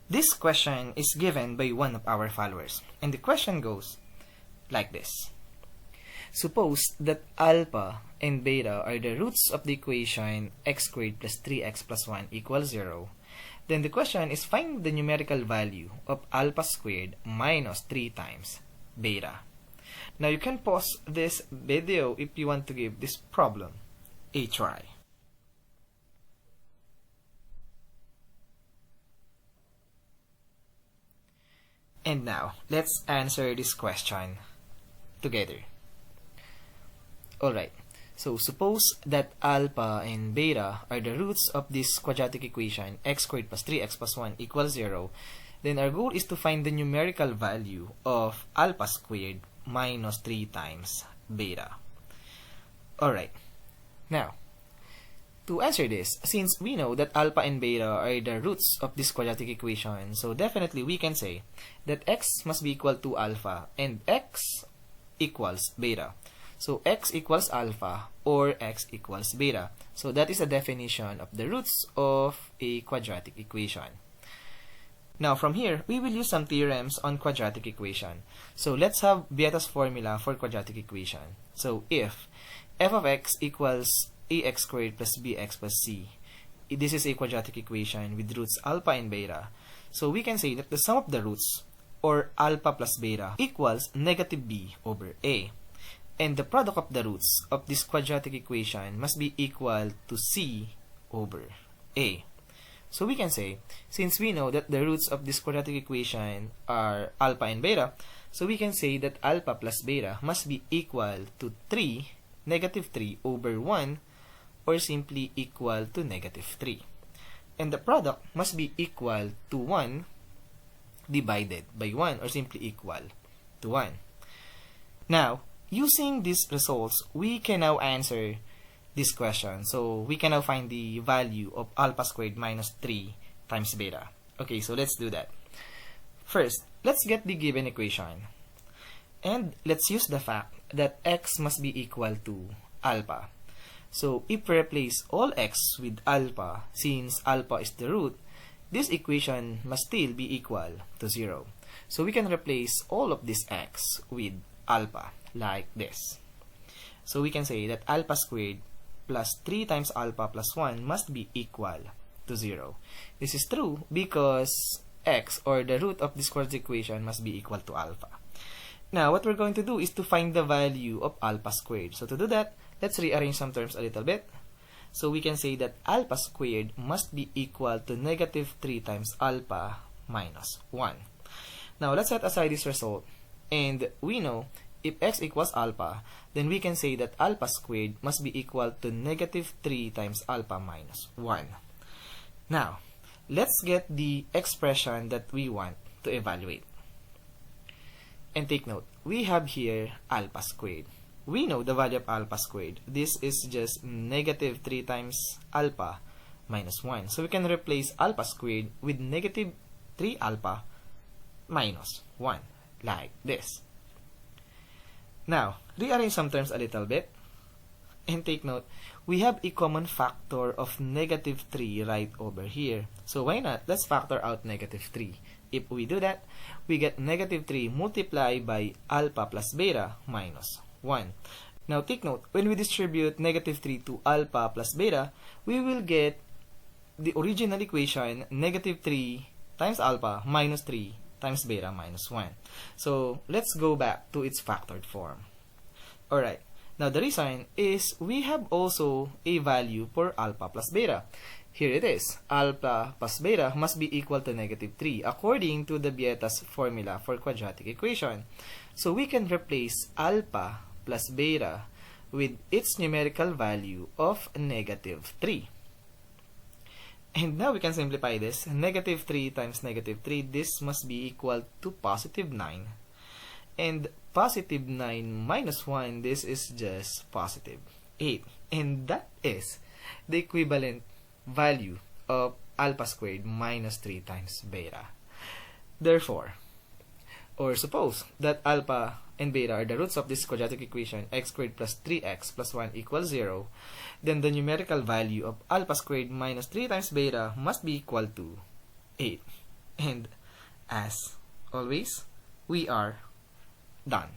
This question is given by one of our followers, and the question goes like this. Suppose that alpha and beta are the roots of the equation x squared plus 3x plus 1 equals 0. Then the question is find the numerical value of alpha squared minus 3 times beta. Now you can pause this video if you want to give this problem a try. And now, let's answer this question together. Alright, so suppose that alpha and beta are the roots of this quadratic equation x squared plus 3x plus 1 equals 0. Then our goal is to find the numerical value of alpha squared minus 3 times beta. Alright, now, to answer this, since we know that alpha and beta are the roots of this quadratic equation, so definitely we can say that x must be equal to alpha and x equals beta. So x equals alpha or x equals beta. So that is the definition of the roots of a quadratic equation. Now from here, we will use some theorems on quadratic equation. So let's have Vieta's formula for quadratic equation. So if f of x equals ax squared plus bx plus c. This is a quadratic equation with roots alpha and beta. So we can say that the sum of the roots, or alpha plus beta, equals negative b over a. And the product of the roots of this quadratic equation must be equal to c over a. So we can say, since we know that the roots of this quadratic equation are alpha and beta, so we can say that alpha plus beta must be equal to negative 3 over 1, or simply equal to negative 3. And the product must be equal to 1 divided by 1, or simply equal to 1. Now, using these results, we can now answer this question. So, we can now find the value of alpha squared minus 3 times beta. Okay, so let's do that. First, let's get the given equation. And let's use the fact that x must be equal to alpha. So, if we replace all x with alpha, since alpha is the root, this equation must still be equal to 0. So, we can replace all of this x with alpha, like this. So, we can say that alpha squared plus 3 times alpha plus 1 must be equal to 0. This is true because x, or the root of this quadratic equation, must be equal to alpha. Now, what we're going to do is to find the value of alpha squared. So, to do that, let's rearrange some terms a little bit. So, we can say that alpha squared must be equal to negative 3 times alpha minus 1. Now, let's set aside this result. And we know, if x equals alpha, then we can say that alpha squared must be equal to negative 3 times alpha minus 1. Now, let's get the expression that we want to evaluate. And take note, we have here alpha squared. We know the value of alpha squared. This is just negative 3 times alpha minus 1. So we can replace alpha squared with negative 3 alpha minus 1, like this. Now, rearrange some terms a little bit. And take note, we have a common factor of negative 3 right over here. So why not? Let's factor out negative 3. If we do that, we get negative 3 multiplied by alpha plus beta minus 1. Now take note, when we distribute negative 3 to alpha plus beta, we will get the original equation negative 3 times alpha minus 3 times beta minus 1. So let's go back to its factored form. Alright, now the reason is we have also a value for alpha plus beta. Here it is. Alpha plus beta must be equal to negative 3 according to the Vieta's formula for quadratic equation. So we can replace alpha plus beta with its numerical value of negative 3. And now we can simplify this. Negative 3 times negative 3, this must be equal to positive 9. And positive 9 minus 1, this is just positive 8. And that is the equivalent value of alpha squared minus 3 times beta. Therefore, or suppose that alpha and beta are the roots of this quadratic equation x squared plus 3x plus 1 equals 0, then the numerical value of alpha squared minus 3 times beta must be equal to 8. And as always, we are done.